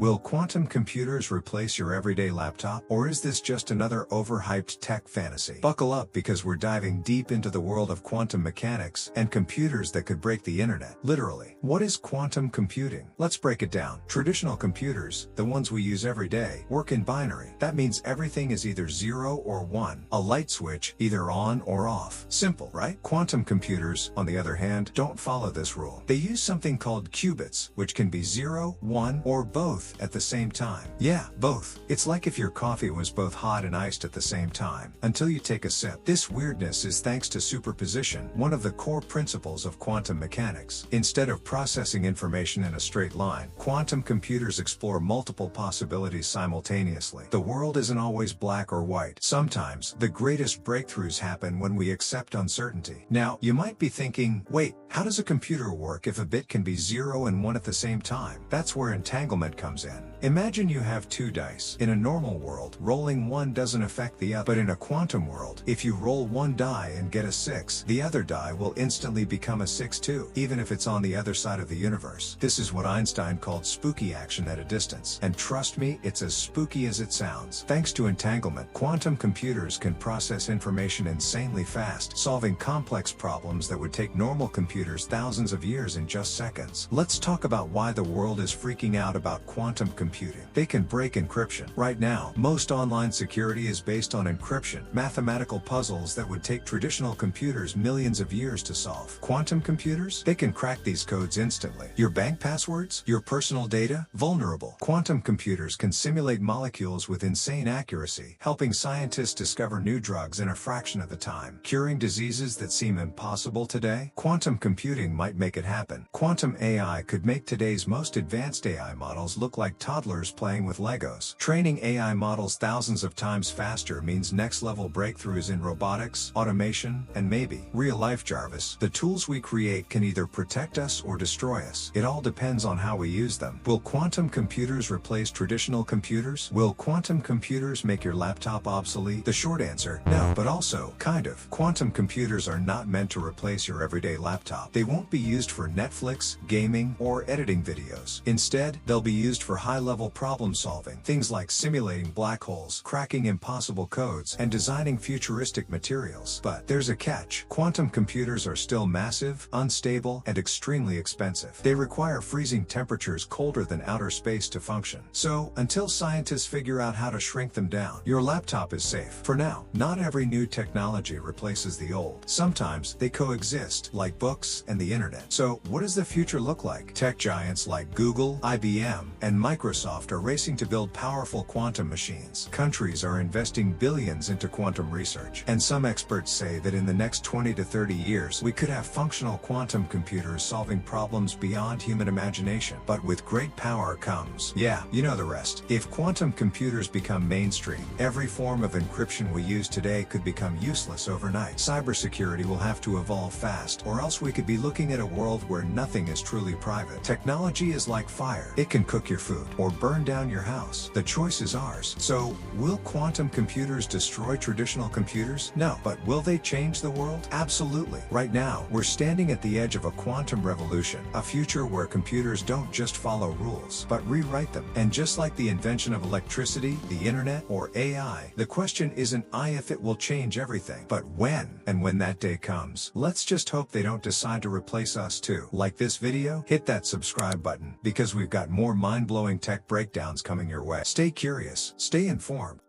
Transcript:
Will quantum computers replace your everyday laptop, or is this just another overhyped tech fantasy? Buckle up, because we're diving deep into the world of quantum mechanics and computers that could break the internet. Literally. What is quantum computing? Let's break it down. Traditional computers, the ones we use every day, work in binary. That means everything is either 0 or 1. A light switch, either on or off. Simple, right? Quantum computers, on the other hand, don't follow this rule. They use something called qubits, which can be 0, 1, or both at the same time. Yeah, both. It's like if your coffee was both hot and iced at the same time, until you take a sip. This weirdness is thanks to superposition, one of the core principles of quantum mechanics. Instead of processing information in a straight line, quantum computers explore multiple possibilities simultaneously. The world isn't always black or white. Sometimes, the greatest breakthroughs happen when we accept uncertainty. Now, you might be thinking, wait, how does a computer work if a bit can be 0 and 1 at the same time? That's where entanglement comes in. Imagine you have two dice. In a normal world, rolling one doesn't affect the other. But in a quantum world, if you roll one die and get a 6, the other die will instantly become a 6 too, even if it's on the other side of the universe. This is what Einstein called spooky action at a distance. And trust me, it's as spooky as it sounds. Thanks to entanglement, quantum computers can process information insanely fast, solving complex problems that would take normal computers thousands of years in just seconds. Let's talk about why the world is freaking out about quantum computing. They can break encryption. Right now, most online security is based on encryption, mathematical puzzles that would take traditional computers millions of years to solve. Quantum computers? They can crack these codes instantly. Your bank passwords? Your personal data? Vulnerable. Quantum computers can simulate molecules with insane accuracy, helping scientists discover new drugs in a fraction of the time. Curing diseases that seem impossible today? Quantum computing might make it happen. Quantum AI could make today's most advanced AI models look like toddlers playing with Legos. Training AI models thousands of times faster means next-level breakthroughs in robotics, automation, and maybe real-life Jarvis. The tools we create can either protect us or destroy us. It all depends on how we use them. Will quantum computers replace traditional computers? Will quantum computers make your laptop obsolete? The short answer, no, but also, kind of. Quantum computers are not meant to replace your everyday laptop. They won't be used for Netflix, gaming, or editing videos. Instead, they'll be used for high-level problem solving, things like simulating black holes, cracking impossible codes, and designing futuristic materials. But there's a catch. Quantum computers are still massive, unstable, and extremely expensive. They require freezing temperatures colder than outer space to function. So, until scientists figure out how to shrink them down, your laptop is safe. For now, not every new technology replaces the old. Sometimes they coexist, like books and the internet. So, what does the future look like? Tech giants like Google, IBM, and Microsoft are racing to build powerful quantum machines. Countries are investing billions into quantum research. And some experts say that in the next 20 to 30 years, we could have functional quantum computers solving problems beyond human imagination. But with great power comes, yeah, you know the rest. If quantum computers become mainstream, every form of encryption we use today could become useless overnight. Cybersecurity will have to evolve fast, or else we could be looking at a world where nothing is truly private. Technology is like fire. It can cook your food or burn down your house. The choice is ours. So, will quantum computers destroy traditional computers? No. But will they change the world? Absolutely. Right now, we're standing at the edge of a quantum revolution, a future where computers don't just follow rules, but rewrite them. And just like the invention of electricity, the internet, or AI, the question isn't if it will change everything, but when. And when that day comes, let's just hope they don't decide to replace us too. Like this video? Hit that subscribe button, because we've got more mind-blowing tech breakdowns coming your way. Stay curious, stay informed.